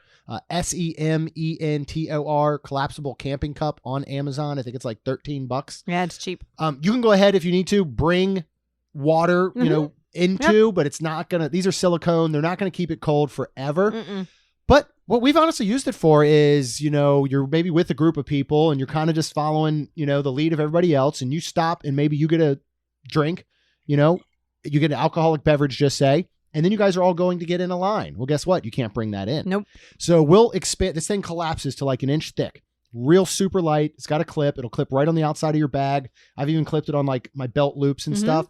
Sementor, collapsible camping cup on Amazon. I think it's like $13. Yeah, it's cheap. You can go ahead if you need to bring water, but it's not going to, these are silicone. They're not going to keep it cold forever. But what we've honestly used it for is, you're maybe with a group of people and you're kind of just following, the lead of everybody else, and you stop and maybe you get a drink, you get an alcoholic beverage, just say, and then you guys are all going to get in a line. Well, guess what? You can't bring that in. Nope. So we'll expand. This thing collapses to like an inch thick, real super light. It's got a clip. It'll clip right on the outside of your bag. I've even clipped it on like my belt loops and stuff.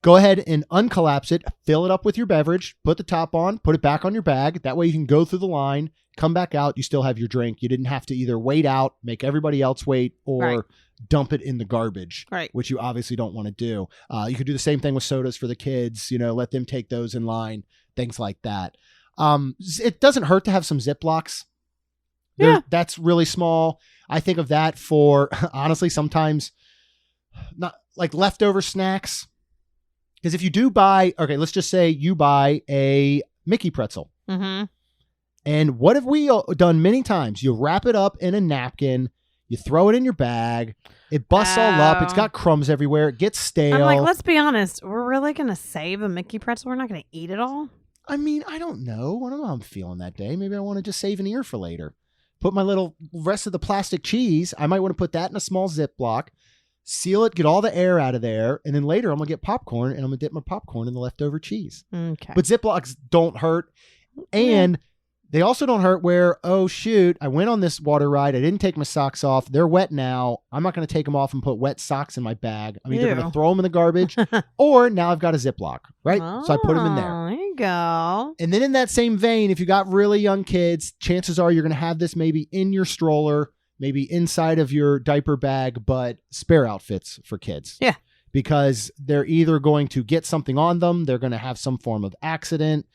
Go ahead and uncollapse it, fill it up with your beverage, put the top on, put it back on your bag. That way you can go through the line, come back out. You still have your drink. You didn't have to either wait out, make everybody else wait, or dump it in the garbage, which you obviously don't want to do. You could do the same thing with sodas for the kids, let them take those in line, things like that. It doesn't hurt to have some Ziplocs. Yeah. That's really small. I think of that for, honestly, sometimes not like leftover snacks. Because if you do buy, let's just say you buy a Mickey pretzel. And what have we done many times? You wrap it up in a napkin, you throw it in your bag, it busts all up, it's got crumbs everywhere, it gets stale. I'm like, let's be honest, we're really going to save a Mickey pretzel? We're not going to eat it all? I mean, I don't know. I don't know how I'm feeling that day. Maybe I want to just save an ear for later. Put my little rest of the plastic cheese, I might want to put that in a small Ziploc. Seal it, get all the air out of there, and then later I'm going to get popcorn, and I'm going to dip my popcorn in the leftover cheese. Okay. But Ziplocs don't hurt, and They also don't hurt where, oh, shoot, I went on this water ride. I didn't take my socks off. They're wet now. I'm not going to take them off and put wet socks in my bag. I'm either going to throw them in the garbage or now I've got a Ziploc, right? Oh, so I put them in there. There you go. And then in that same vein, if you got really young kids, chances are you're going to have this maybe in your stroller, maybe inside of your diaper bag, but spare outfits for kids. Yeah. Because they're either going to get something on them, they're going to have some form of accident.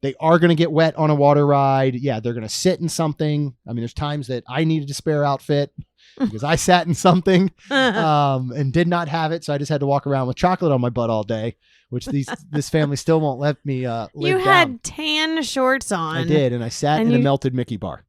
They are going to get wet on a water ride. Yeah, they're going to sit in something. I mean, there's times that I needed a spare outfit because I sat in something and did not have it. So I just had to walk around with chocolate on my butt all day, which this family still won't let me live You down. had tan shorts on. I did, and I sat in a melted Mickey bar.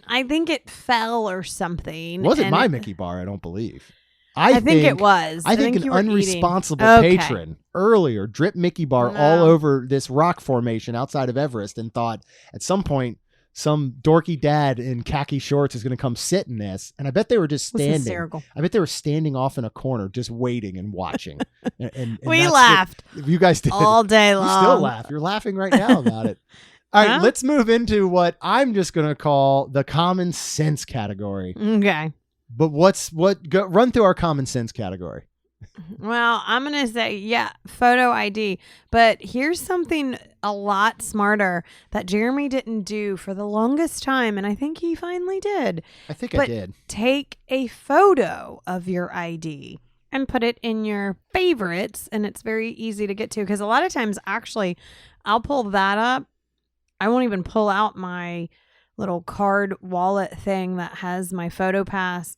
I think it fell or something. It wasn't my Mickey bar, I don't believe. I think it was. I think an unresponsible patron earlier dripped Mickey bar all over this rock formation outside of Everest and thought at some point some dorky dad in khaki shorts is going to come sit in this. And I bet they were just standing. I bet they were standing off in a corner just waiting and watching. and we laughed. You guys did. All day long. You still laugh. You're laughing right now about it. All right, let's move into what I'm just going to call the common sense category. Okay. But run through our common sense category. Well, I'm going to say, photo ID. But here's something a lot smarter that Jeremy didn't do for the longest time. And I think he finally did. I did. Take a photo of your ID and put it in your favorites. And it's very easy to get to. Because a lot of times, actually, I'll pull that up. I won't even pull out my little card wallet thing that has my annual pass,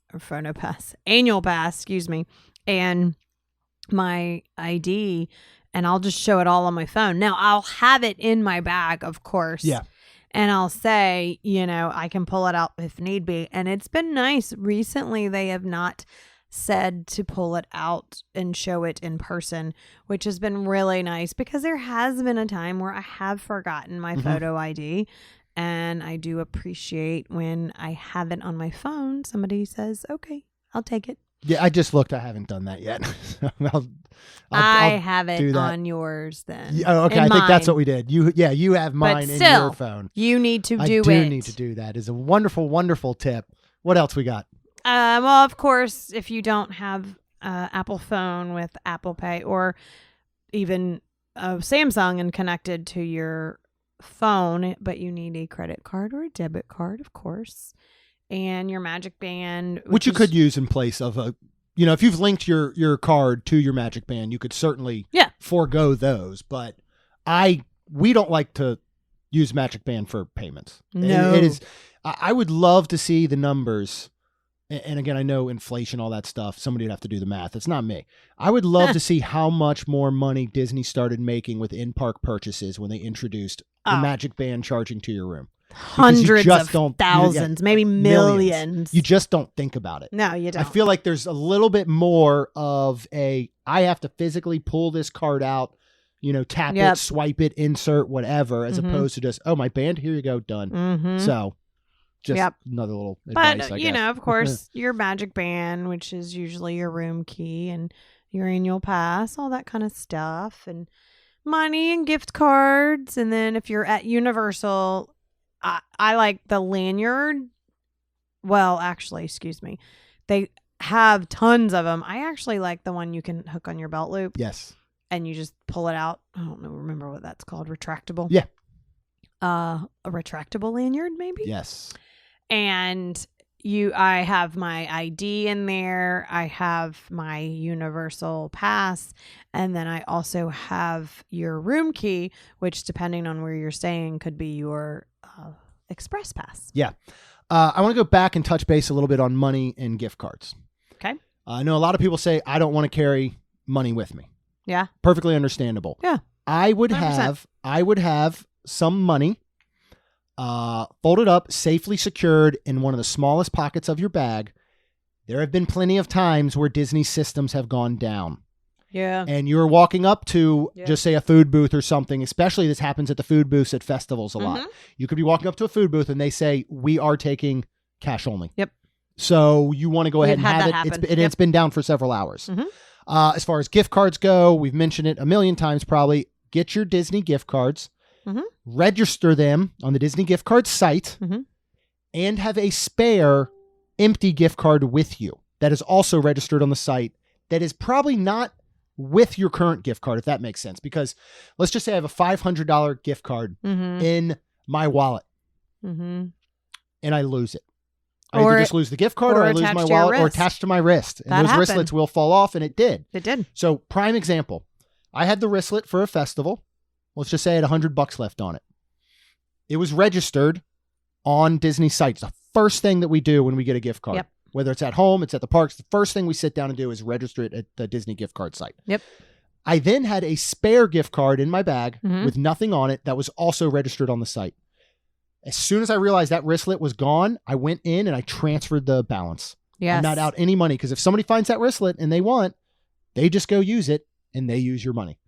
and my ID, and I'll just show it all on my phone. Now I'll have it in my bag, of course. Yeah. And I'll say, I can pull it out if need be. And it's been nice. Recently, they have not said to pull it out and show it in person, which has been really nice because there has been a time where I have forgotten my photo ID. And I do appreciate when I have it on my phone. Somebody says, okay, I'll take it. Yeah, I just looked. I haven't done that yet. I'll have it on yours then. Okay, I think that's what we did. You have mine in your phone. You need to do it. I do need to do that. It's a wonderful, wonderful tip. What else we got? Well, of course, if you don't have Apple phone with Apple Pay or even Samsung and connected to your phone, but you need a credit card or a debit card, of course, and your Magic Band, which you could use in place of if you've linked your card to your Magic Band, you could certainly forego those. But we don't like to use Magic Band for payments. No, it is. I would love to see the numbers. And again, I know inflation, all that stuff. Somebody would have to do the math. It's not me. I would love to see how much more money Disney started making with in-park purchases when they introduced the Magic Band charging to your room. Hundreds of thousands, maybe millions. You just don't think about it. No, you don't. I feel like there's a little bit more of I have to physically pull this card out, tap it, swipe it, insert, whatever, as opposed to just, my band, here you go, done. So just another little advice, but, I guess. Of course, your Magic Band, which is usually your room key and your annual pass, all that kind of stuff, and money and gift cards. And then if you're at Universal, I like the lanyard. Well, actually, excuse me. They have tons of them. I actually like the one you can hook on your belt loop. Yes. And you just pull it out. I don't remember what that's called. Retractable. Yeah. A retractable lanyard, maybe? Yes. And I have my ID in there. I have my Universal Pass. And then I also have your room key, which depending on where you're staying could be your Express Pass. Yeah. I want to go back and touch base a little bit on money and gift cards. Okay. I know a lot of people say, I don't want to carry money with me. Yeah. Perfectly understandable. Yeah. I would 100%. have some money folded up, safely secured in one of the smallest pockets of your bag. There have been plenty of times where Disney systems have gone down. Yeah. And you're walking up to just say a food booth or something, especially this happens at the food booths at festivals a lot. You could be walking up to a food booth and they say, we are taking cash only. Yep. So you want to go ahead and have it. It's been down for several hours. As far as gift cards go, we've mentioned it a million times probably. Get your Disney gift cards. register them on the Disney gift card site, and have a spare empty gift card with you that is also registered on the site that is probably not with your current gift card, if that makes sense. Because let's just say I have a $500 gift card in my wallet and I lose it. I either just lose the gift card or I lose my wallet or attached to my wrist. And those wristlets will fall off, and it did. It did. So prime example, I had the wristlet for a festival. Let's just say I had $100 left on it. It was registered on Disney sites. The first thing that we do when we get a gift card, whether it's at home, it's at the parks, the first thing we sit down and do is register it at the Disney gift card site. I then had a spare gift card in my bag with nothing on it that was also registered on the site. As soon as I realized that wristlet was gone, I went in and I transferred the balance. I'm not out any money, because if somebody finds that wristlet and they just go use it and they use your money.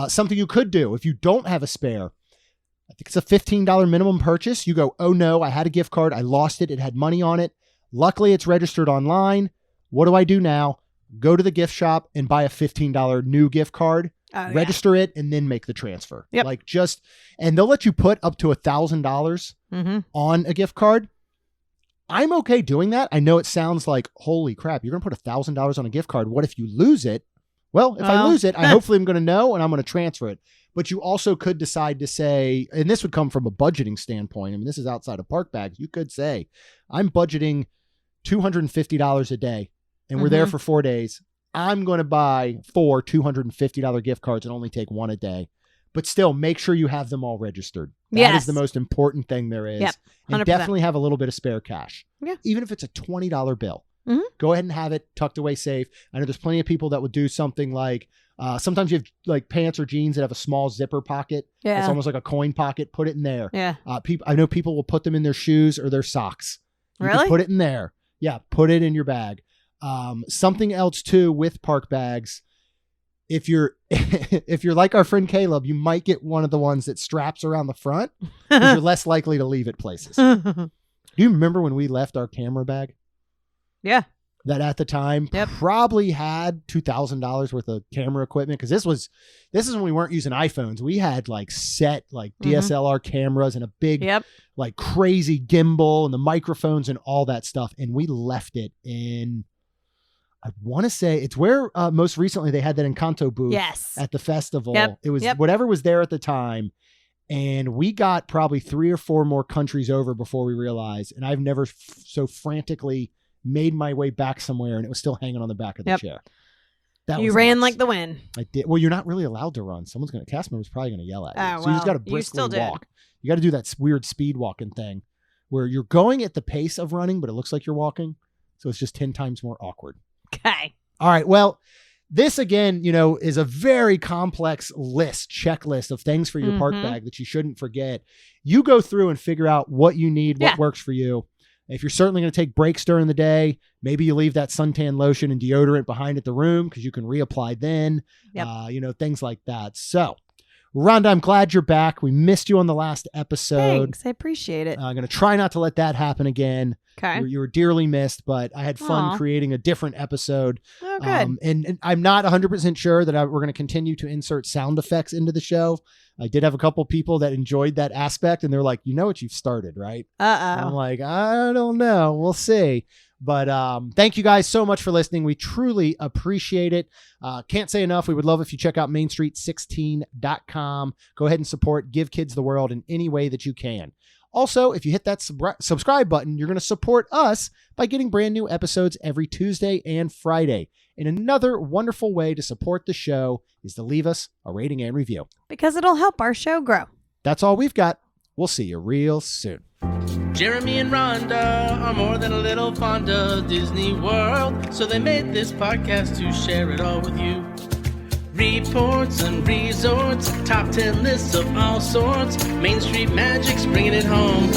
Something you could do if you don't have a spare, I think it's a $15 minimum purchase. You go, oh no, I had a gift card. I lost it. It had money on it. Luckily, it's registered online. What do I do now? Go to the gift shop and buy a $15 new gift card. Register it and then make the transfer. And they'll let you put up to $1,000 on a gift card. I'm okay doing that. I know it sounds like, holy crap, you're going to put $1,000 on a gift card. What if you lose it? Well, if I lose it, hopefully I'm going to know and I'm going to transfer it. But you also could decide to say, and this would come from a budgeting standpoint. I mean, this is outside of park bags. You could say, I'm budgeting $250 a day and we're there for 4 days. I'm going to buy 4 $250 gift cards and only take one a day. But still, make sure you have them all registered. That is the most important thing there is. And definitely have a little bit of spare cash. Even if it's a $20 bill. Go ahead and have it tucked away safe. I know there's plenty of people that would do something like, sometimes you have like pants or jeans that have a small zipper pocket. It's almost like a coin pocket. Put it in there. I know people will put them in their shoes or their socks. You can put it in there. Put it in your bag. Something else too with park bags. If you're like our friend Caleb, you might get one of the ones that straps around the front because you're less likely to leave it places. Do you remember when we left our camera bag? That at the time probably had $2,000 worth of camera equipment, because this is when we weren't using iPhones. We had like set like DSLR cameras and a big like crazy gimbal and the microphones and all that stuff, and we left it in, I want to say it's where most recently they had that Encanto booth at the festival. It was whatever was there at the time. And we got probably 3 or 4 more countries over before we realized. And I've never so frantically made my way back somewhere and it was still hanging on the back of the chair. You ran like the wind. I did. Well, you're not really allowed to run. Cast member's probably going to yell at you. So you just got to briskly walk. You got to do that weird speed walking thing where you're going at the pace of running, but it looks like you're walking. So it's just 10 times more awkward. Okay. All right. Well, this again, is a very complex checklist of things for your park bag that you shouldn't forget. You go through and figure out what you need, what works for you. If you're certainly going to take breaks during the day, maybe you leave that suntan lotion and deodorant behind at the room because you can reapply then, things like that. So, Rhonda, I'm glad you're back. We missed you on the last episode. Thanks. I appreciate it. I'm going to try not to let that happen again. Okay. You were dearly missed, but I had fun creating a different episode. Oh, good. And I'm not 100% sure that we're going to continue to insert sound effects into the show. I did have a couple people that enjoyed that aspect, and they're like, you know what you've started, right? I'm like, I don't know. We'll see. But thank you guys so much for listening. We truly appreciate it. Can't say enough. We would love if you check out mainstreet16.com. Go ahead and support Give Kids the World in any way that you can. Also, if you hit that subscribe button, you're going to support us by getting brand new episodes every Tuesday and Friday. And another wonderful way to support the show is to leave us a rating and review. Because it'll help our show grow. That's all we've got. We'll see you real soon. Jeremy and Rhonda are more than a little fond of Disney World, so they made this podcast to share it all with you. Reports and resorts, top 10 lists of all sorts. Main Street Magic's bringing it home.